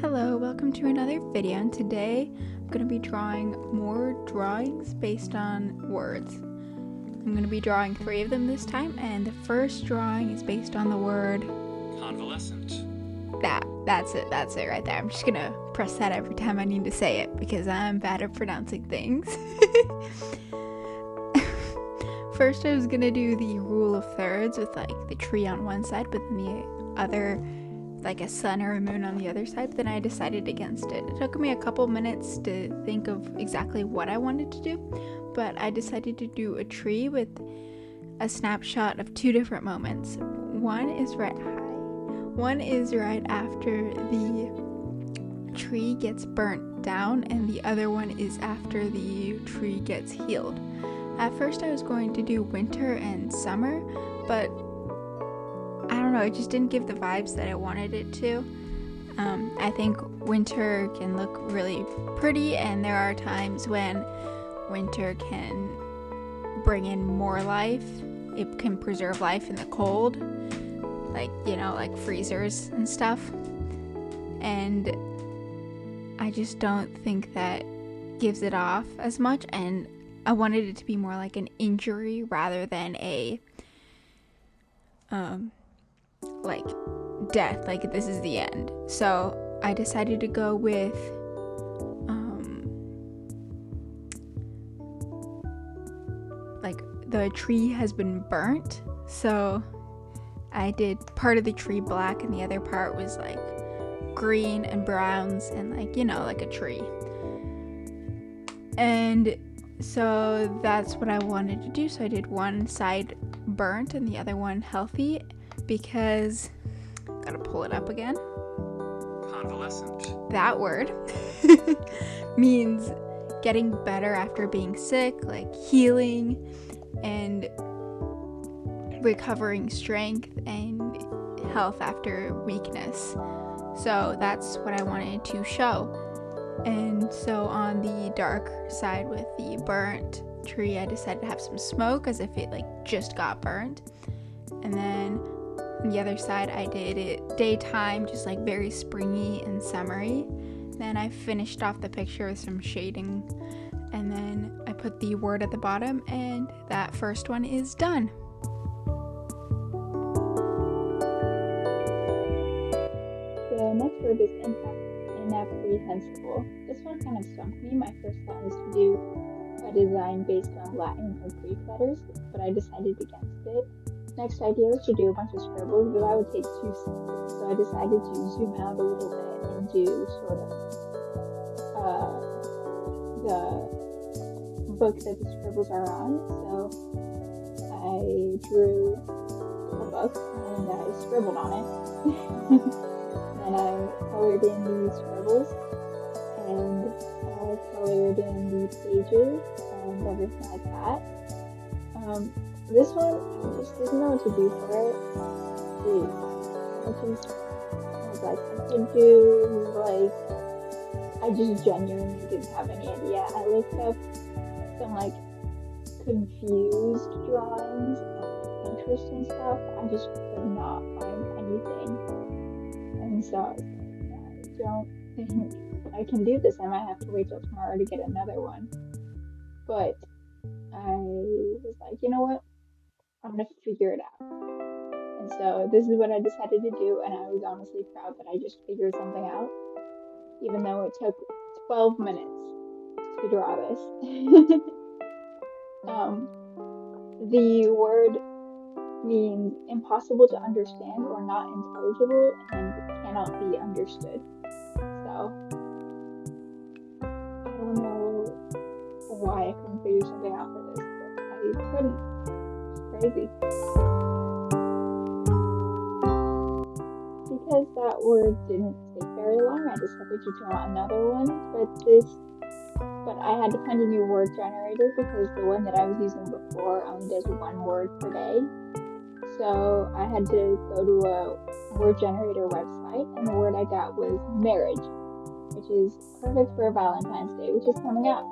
Hello, welcome to another video, and today I'm going to be drawing more drawings based on words. I'm going to be drawing 3 of them this time, and the first drawing is based on the word convalescent. That's it right there. I'm just going to press that every time I need to say it because I'm bad at pronouncing things. First I was going to do the rule of thirds with like the tree on one side, but then the other like a sun or a moon on the other side, but then I decided against it. It took me a couple minutes to think of exactly what I wanted to do, but I decided to do a tree with a snapshot of 2 different moments. One is right after the tree gets burnt down, and the other one is after the tree gets healed. At first I was going to do winter and summer, but I don't know, it just didn't give the vibes that I wanted it to. I think winter can look really pretty, and there are times when winter can bring in more life. It can preserve life in the cold, like, like freezers and stuff. And I just don't think that gives it off as much, and I wanted it to be more like an injury rather than a like death, like this is the end. So I decided to go with like the tree has been burnt, so I did part of the tree black and the other part was like green and browns and like, like a tree. And so that's what I wanted to do. So I did one side burnt and the other one healthy, because gotta pull it up again. Convalescent. That word means getting better after being sick, like healing and recovering strength and health after weakness. So that's what I wanted to show. And so on the dark side with the burnt tree, I decided to have some smoke as if it like just got burnt. And then on the other side I did it daytime, just like very springy and summery. Then I finished off the picture with some shading, and then I put the word at the bottom, and that first one is done. The next word is incomprehensible. This one kind of stumped me. My first thought was to do a design based on Latin or Greek letters, but I decided against it. Next idea was to do a bunch of scribbles, but that would take 2 seconds, so I decided to zoom out a little bit and do sort of the book that the scribbles are on. So I drew a book and I scribbled on it. And I colored in the scribbles, and I colored in the pages and everything like that. This one, I just didn't know what to do for it. I was like, I could do, I just genuinely didn't have any idea. I looked up some, confused drawings on Pinterest and stuff. I just could not find anything. And so I don't think I can do this. I might have to wait till tomorrow to get another one. But I was like, you know what? I'm going to figure it out. And so this is what I decided to do, and I was honestly proud that I just figured something out, even though it took 12 minutes to draw this. The word means impossible to understand or not intelligible and cannot be understood. So I don't know why I couldn't figure something out for this, but I couldn't. It's crazy. Because that word didn't take very long, I decided to draw another one, but I had to find a new word generator because the one that I was using before only does 1 word per day. So I had to go to a word generator website, and the word I got was marriage, which is perfect for Valentine's Day, which is coming up.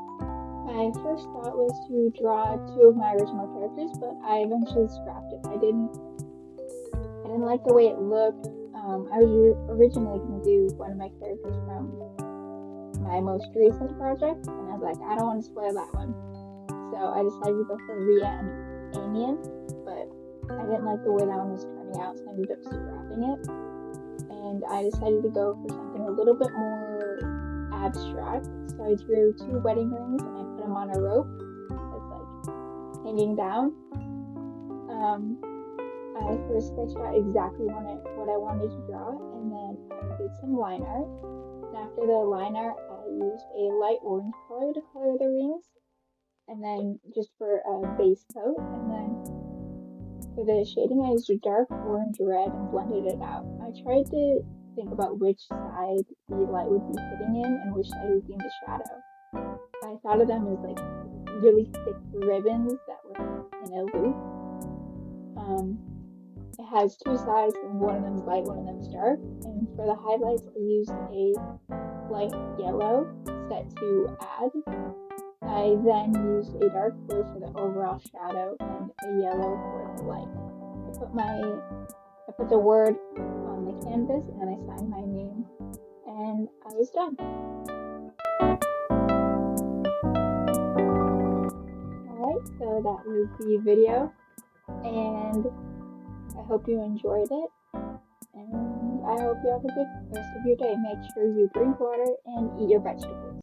My first thought was to draw 2 of my original characters, but I eventually scrapped it. I didn't like the way it looked. I was originally going to do one of my characters from my most recent project, and I was like, I don't want to spoil that one. So I decided to go for Rhea and Amian, but I didn't like the way that one was turning out, so I ended up scrapping it. And I decided to go for something a little bit more abstract. So I drew 2 wedding rings and I put them on a rope that's like hanging down. I first sketched out exactly what I wanted to draw, and then I did some line art. And after the line art, I used a light orange color to color the rings, and then just for a base coat, and then for the shading, I used a dark orange red and blended it out. I tried to think about which side the light would be hitting in and which side would be in the shadow. I thought of them as like really thick ribbons that were in a loop. It has 2 sides, and one of them is light, one of them is dark. And for the highlights, I used a light yellow set to add. I then used a dark blue for the overall shadow and a yellow for the light. I put the word on the canvas and I signed my name, and I was done. Alright, so that was the video, and I hope you enjoyed it, and I hope you have a good rest of your day. Make sure you drink water and eat your vegetables.